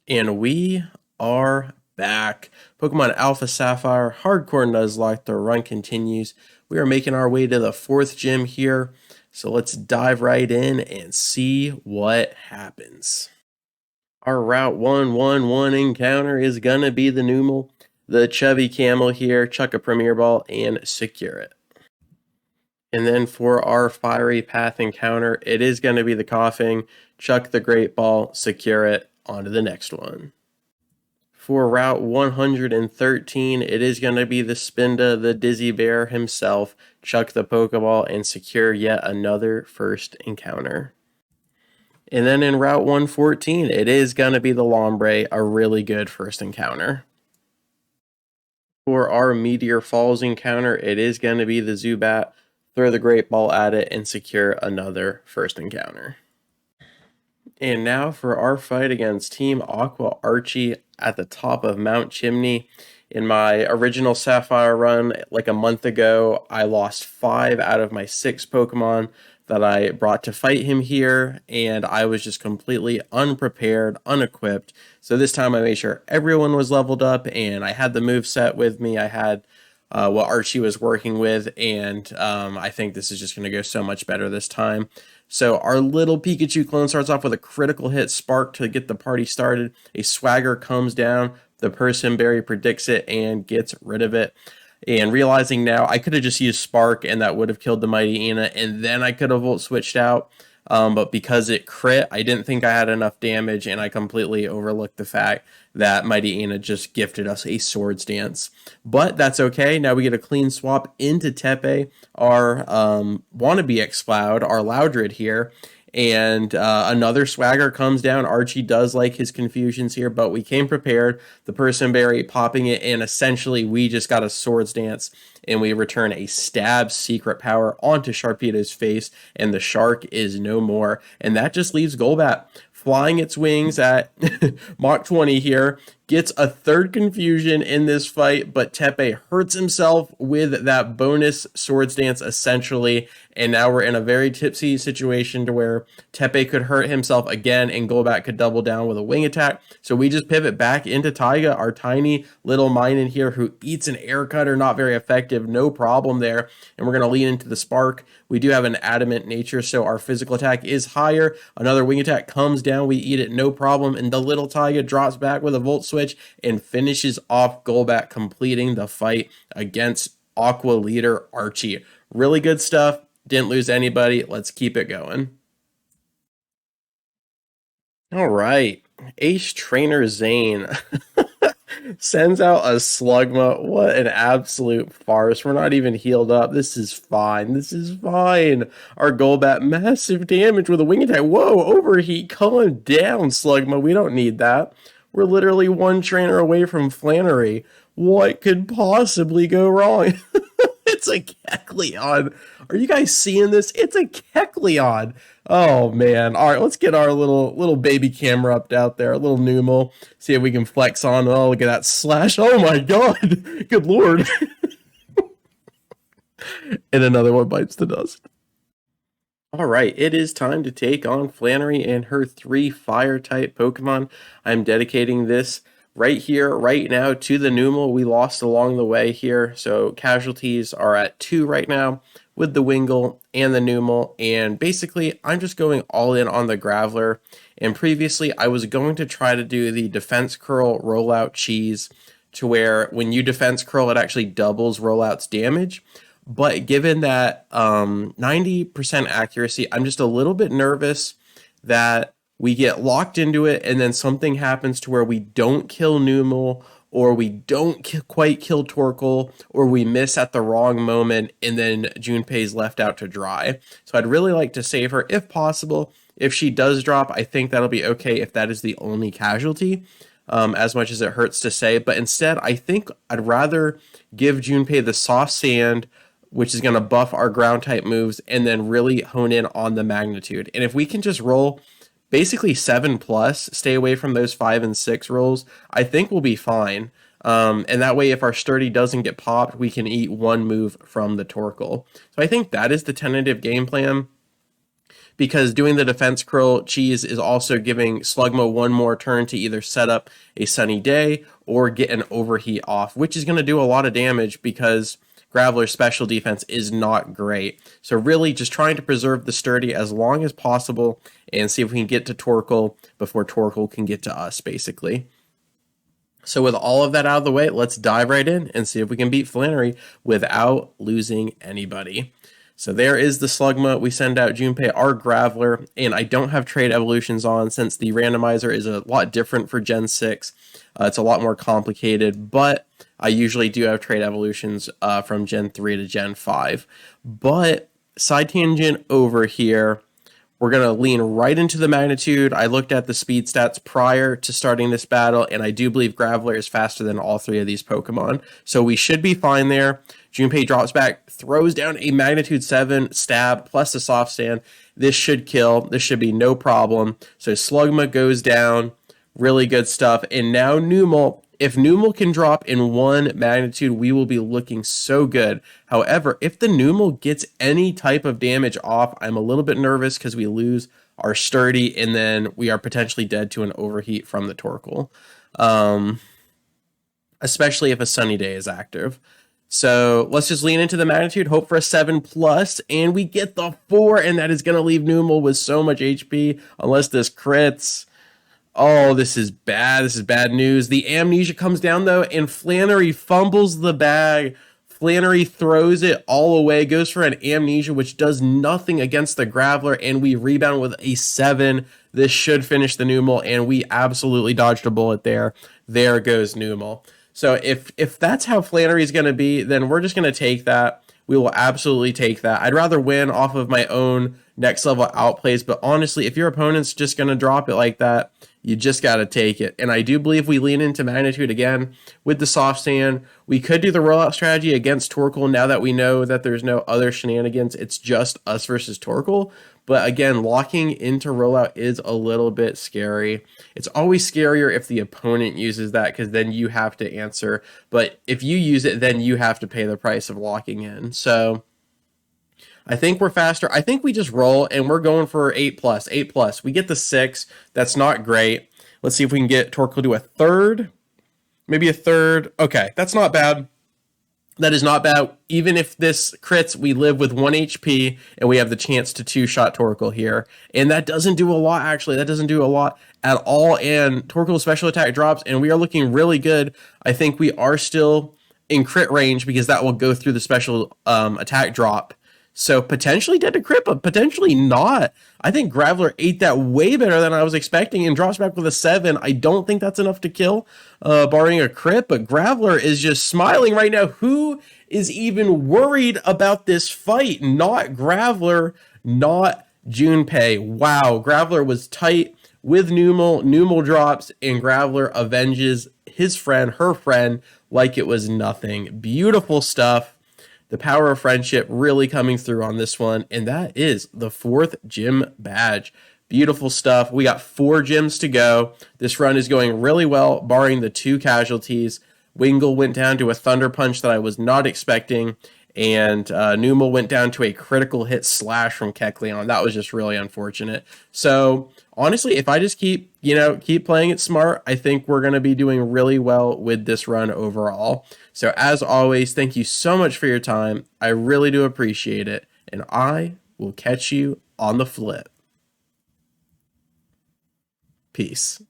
And we are back. Pokemon Alpha Sapphire, Hardcore Nuzlocke, the run continues. We are making our way to the 4th gym here. So let's dive right in and see what happens. Our Route 111 encounter is going to be the Numel, the Chubby Camel here, chuck a Premier Ball, and secure it. And then for our Fiery Path encounter, it is going to be the Coughing, chuck the Great Ball, secure it, on to the next one. For Route 113, it is going to be the Spinda, the Dizzy Bear himself, chuck the Pokeball, and secure yet another first encounter. And then in Route 114, it is going to be the Lombre, a really good first encounter. For our Meteor Falls encounter, it is going to be the Zubat, throw the Great Ball at it, and secure another first encounter. And now for our fight against Team Aqua Archie at the top of Mount Chimney. In my original Sapphire run, like a month ago, I lost 5 out of my 6 Pokemon that I brought to fight him here, and I was just completely unprepared, unequipped. So this time I made sure everyone was leveled up, and I had the move set with me. I had what Archie was working with, and I think this is just going to go so much better this time. So our little Pikachu clone starts off with a critical hit Spark to get the party started. A Swagger comes down, the Person Berry predicts it and gets rid of it. And realizing now, I could have just used Spark and that would have killed the Mighty Ina, and then I could have Volt switched out. But because it crit, I didn't think I had enough damage, and I completely overlooked the fact that Mighty Ina just gifted us a Swords Dance. But that's okay. Now we get a clean swap into Tepe, our wannabe Exploud, our Loudred here. And another Swagger comes down. Archie does like his confusions here, but we came prepared. The Person Berry popping it, and essentially we just got a Swords Dance, and we return a Stab Secret Power onto Sharpedo's face, and the Shark is no more. And that just leaves Golbat flying its wings at Mach 20 here, gets a third confusion in this fight, but Tepe hurts himself with that bonus Swords Dance essentially, and now we're in a very tipsy situation to where Tepe could hurt himself again and Golbat could double down with a wing attack. So we just pivot back into Taiga, our tiny little mine in here who eats an air cutter, not very effective, no problem there. And we're going to lean into the Spark. We do have an adamant nature, so our physical attack is higher. Another wing attack comes down, we eat it, no problem, and the little Taiga drops back with a Volt Switch and finishes off Golbat, completing the fight against Aqua leader Archie. Really good stuff. Didn't lose anybody. Let's keep it going. All right. Ace Trainer Zane sends out a Slugma. What an absolute farce. We're not even healed up. This is fine. This is fine. Our Golbat, massive damage with a wing attack. Whoa, overheat. Calm down, Slugma. We don't need that. We're literally one trainer away from Flannery. What could possibly go wrong? It's a Kecleon. Are you guys seeing this? It's a Kecleon. Oh man. All right, let's get our little baby camera up out there, a little Numel. See if we can flex on. Oh, look at that slash. Oh my god. Good lord. And another one bites the dust. All right, it is time to take on Flannery and her 3 fire-type Pokemon. I'm dedicating this right here, right now, to the Numel. We lost along the way here, so casualties are at 2 right now with the Wingull and the Numel, and basically, I'm just going all in on the Graveler. And previously, I was going to try to do the Defense Curl Rollout Cheese, to where when you Defense Curl, it actually doubles Rollout's damage. But given that 90% accuracy, I'm just a little bit nervous that we get locked into it and then something happens to where we don't kill Numel, or we don't quite kill Torkoal, or we miss at the wrong moment and then Junpei's left out to dry. So I'd really like to save her if possible. If she does drop, I think that'll be okay if that is the only casualty. As much as it hurts to say, but instead I think I'd rather give Junpei the Soft Sand, which is going to buff our ground type moves, and then really hone in on the magnitude. And if we can just roll basically 7+, stay away from those 5 and 6 rolls, I think we'll be fine. And that way, if our Sturdy doesn't get popped, we can eat 1 move from the Torkoal. So I think that is the tentative game plan. because doing the defense curl cheese is also giving Slugma one more turn to either set up a sunny day or get an overheat off, which is going to do a lot of damage because Graveler's special defense is not great. So really just trying to preserve the sturdy as long as possible and see if we can get to Torkoal before Torkoal can get to us, basically. So with all of that out of the way, let's dive right in and see if we can beat Flannery without losing anybody. So there is the Slugma. We send out Junpei, our Graveler, and I don't have trade evolutions on since the randomizer is a lot different for Gen 6. It's a lot more complicated, but I usually do have trade evolutions from Gen 3 to Gen 5. But side tangent over here, we're going to lean right into the magnitude. I looked at the speed stats prior to starting this battle, and I do believe Graveler is faster than all three of these Pokemon. So we should be fine there. Junpei drops back, throws down a magnitude 7 stab plus a soft stand. This should kill. This should be no problem. So Slugma goes down. Really good stuff. And now Numel. If Numel can drop in 1 magnitude, we will be looking so good. However, if the Numel gets any type of damage off, I'm a little bit nervous because we lose our sturdy and then we are potentially dead to an overheat from the Torkoal. Especially if a sunny day is active. So let's just lean into the magnitude, hope for a 7+, and we get the 4, and that is going to leave Numel with so much HP unless this crits. Oh, this is bad. This is bad news. The amnesia comes down, though, and Flannery fumbles the bag. Flannery throws it all away, goes for an amnesia, which does nothing against the Graveler, and we rebound with a 7. This should finish the Numel, and we absolutely dodged a bullet there. There goes Numel. So if that's how Flannery is going to be, then we're just going to take that. We will absolutely take that. I'd rather win off of my own next level outplays, but honestly, if your opponent's just going to drop it like that, you just got to take it. And I do believe we lean into magnitude again with the soft stand. We could do the rollout strategy against Torkoal now that we know that there's no other shenanigans. It's just us versus Torkoal. But again, locking into rollout is a little bit scary. It's always scarier if the opponent uses that because then you have to answer. But if you use it, then you have to pay the price of locking in. So I think we're faster. I think we just roll and we're going for 8+, 8+. We get the 6. That's not great. Let's see if we can get Torkoal to a 3rd. Maybe a 3rd. Okay, that's not bad. That is not bad. Even if this crits, we live with 1 HP and we have the chance to 2-shot Torkoal here. And that doesn't do a lot, actually. That doesn't do a lot at all. And Torkoal's special attack drops and we are looking really good. I think we are still in crit range because that will go through the special attack drop. So potentially dead to crit, but potentially not. I think Graveler ate that way better than I was expecting and drops back with a 7. I don't think that's enough to kill, barring a crit, but Graveler is just smiling right now. Who is even worried about this fight? Not Graveler, not Junpei. Wow, Graveler was tight with Numel. Numel drops, and Graveler avenges his friend, her friend, like it was nothing. Beautiful stuff. The power of friendship really coming through on this one. And that is the 4th gym badge. Beautiful stuff. We got 4 gyms to go. This run is going really well, barring the 2 casualties. Wingull went down to a Thunder Punch that I was not expecting. And Numel went down to a critical hit slash from Kecleon. That was just really unfortunate. So honestly, if I just keep playing it smart, I think we're going to be doing really well with this run overall. So as always, thank you so much for your time. I really do appreciate it. And I will catch you on the flip. Peace.